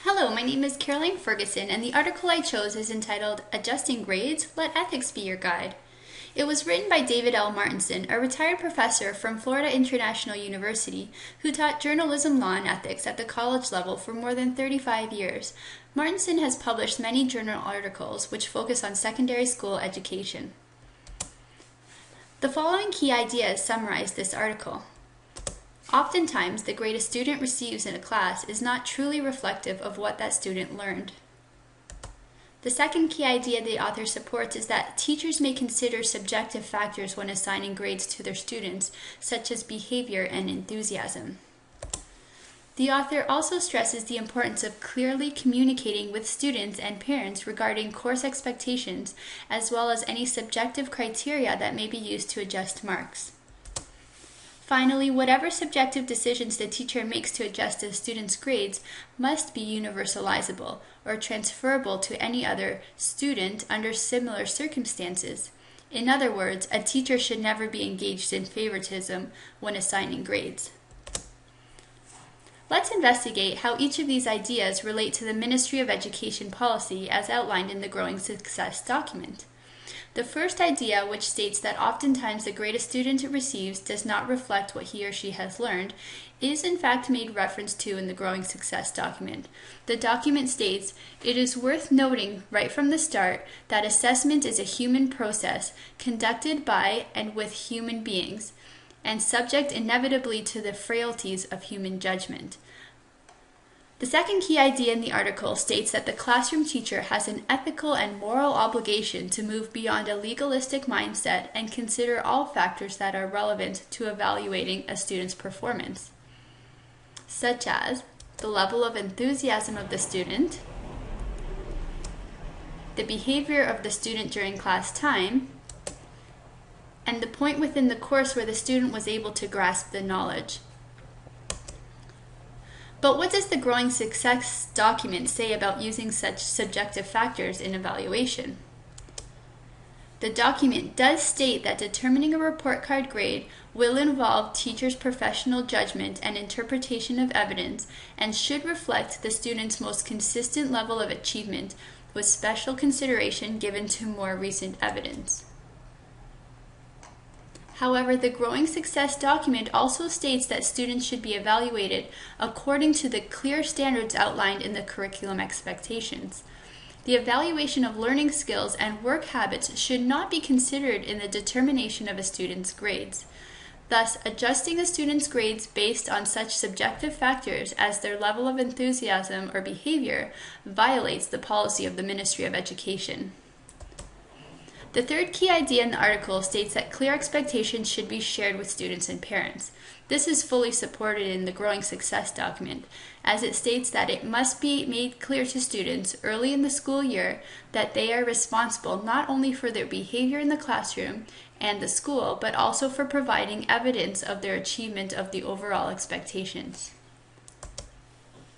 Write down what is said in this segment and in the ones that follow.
Hello, my name is Caroline Ferguson, and the article I chose is entitled Adjusting Grades, Let Ethics Be Your Guide. It was written by David L. Martinson, a retired professor from Florida International University who taught journalism law and ethics at the college level for more than 35 years. Martinson has published many journal articles which focus on secondary school education. The following key ideas summarize this article. Oftentimes, the grade a student receives in a class is not truly reflective of what that student learned. The second key idea the author supports is that teachers may consider subjective factors when assigning grades to their students, such as behavior and enthusiasm. The author also stresses the importance of clearly communicating with students and parents regarding course expectations, as well as any subjective criteria that may be used to adjust marks. Finally, whatever subjective decisions the teacher makes to adjust a student's grades must be universalizable or transferable to any other student under similar circumstances. In other words, a teacher should never be engaged in favoritism when assigning grades. Let's investigate how each of these ideas relate to the Ministry of Education policy as outlined in the Growing Success document. The first idea, which states that oftentimes the grade a student receives does not reflect what he or she has learned, is in fact made reference to in the Growing Success document. The document states, "It is worth noting right from the start that assessment is a human process conducted by and with human beings, and subject inevitably to the frailties of human judgment." The second key idea in the article states that the classroom teacher has an ethical and moral obligation to move beyond a legalistic mindset and consider all factors that are relevant to evaluating a student's performance, such as the level of enthusiasm of the student, the behavior of the student during class time, and the point within the course where the student was able to grasp the knowledge. But what does the Growing Success document say about using such subjective factors in evaluation? The document does state that determining a report card grade will involve teachers' professional judgment and interpretation of evidence and should reflect the student's most consistent level of achievement, with special consideration given to more recent evidence. However, the Growing Success document also states that students should be evaluated according to the clear standards outlined in the curriculum expectations. The evaluation of learning skills and work habits should not be considered in the determination of a student's grades. Thus, adjusting a student's grades based on such subjective factors as their level of enthusiasm or behavior violates the policy of the Ministry of Education. The third key idea in the article states that clear expectations should be shared with students and parents. This is fully supported in the Growing Success document, as it states that it must be made clear to students early in the school year that they are responsible not only for their behavior in the classroom and the school, but also for providing evidence of their achievement of the overall expectations.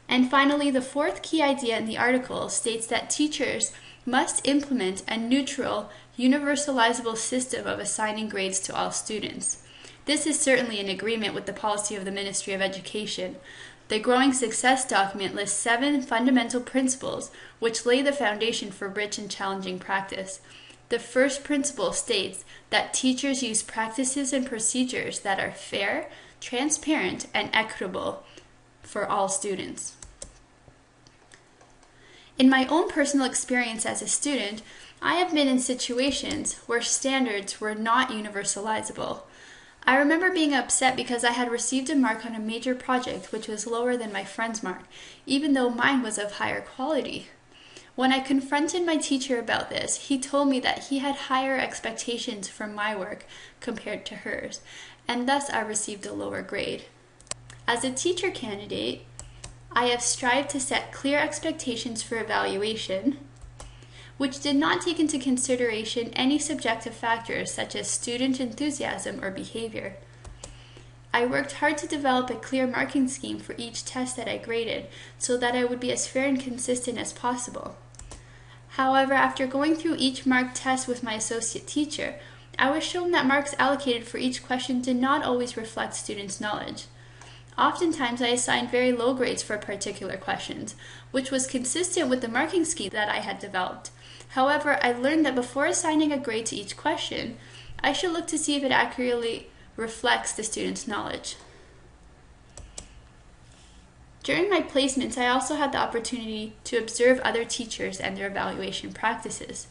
And finally, the fourth key idea in the article states that teachers must implement a neutral, universalizable system of assigning grades to all students. This is certainly in agreement with the policy of the Ministry of Education. The Growing Success document lists 7 fundamental principles which lay the foundation for rich and challenging practice. The first principle states that teachers use practices and procedures that are fair, transparent, and equitable for all students. In my own personal experience as a student, I have been in situations where standards were not universalizable. I remember being upset because I had received a mark on a major project which was lower than my friend's mark, even though mine was of higher quality. When I confronted my teacher about this, he told me that he had higher expectations for my work compared to hers, and thus I received a lower grade. As a teacher candidate, I have strived to set clear expectations for evaluation, which did not take into consideration any subjective factors such as student enthusiasm or behavior. I worked hard to develop a clear marking scheme for each test that I graded so that I would be as fair and consistent as possible. However, after going through each marked test with my associate teacher, I was shown that marks allocated for each question did not always reflect students' knowledge. Oftentimes, I assigned very low grades for particular questions, which was consistent with the marking scheme that I had developed. However, I learned that before assigning a grade to each question, I should look to see if it accurately reflects the student's knowledge. During my placements, I also had the opportunity to observe other teachers and their evaluation practices.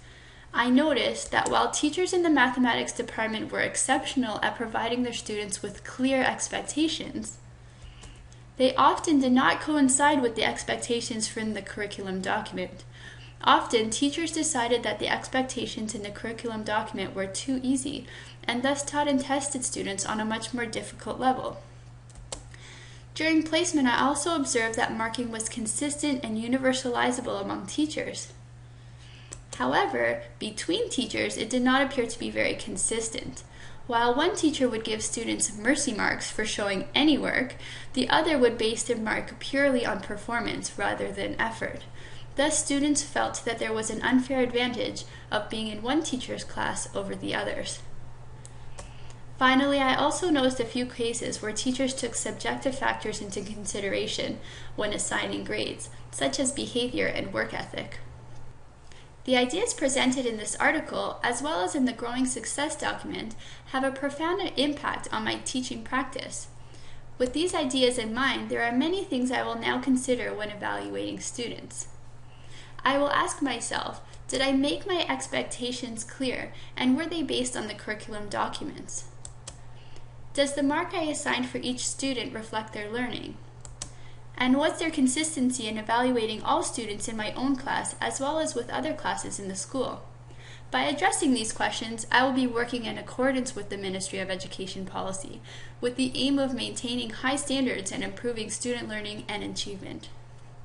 I noticed that while teachers in the mathematics department were exceptional at providing their students with clear expectations, they often did not coincide with the expectations from the curriculum document. Often, teachers decided that the expectations in the curriculum document were too easy, and thus taught and tested students on a much more difficult level. During placement, I also observed that marking was consistent and universalizable among teachers. However, between teachers, it did not appear to be very consistent. While one teacher would give students mercy marks for showing any work, the other would base their mark purely on performance rather than effort. Thus, students felt that there was an unfair advantage of being in one teacher's class over the others. Finally, I also noticed a few cases where teachers took subjective factors into consideration when assigning grades, such as behavior and work ethic. The ideas presented in this article, as well as in the Growing Success document, have a profound impact on my teaching practice. With these ideas in mind, there are many things I will now consider when evaluating students. I will ask myself, did I make my expectations clear, and were they based on the curriculum documents? Does the mark I assigned for each student reflect their learning? And was there consistency in evaluating all students in my own class as well as with other classes in the school? By addressing these questions, I will be working in accordance with the Ministry of Education policy, with the aim of maintaining high standards and improving student learning and achievement.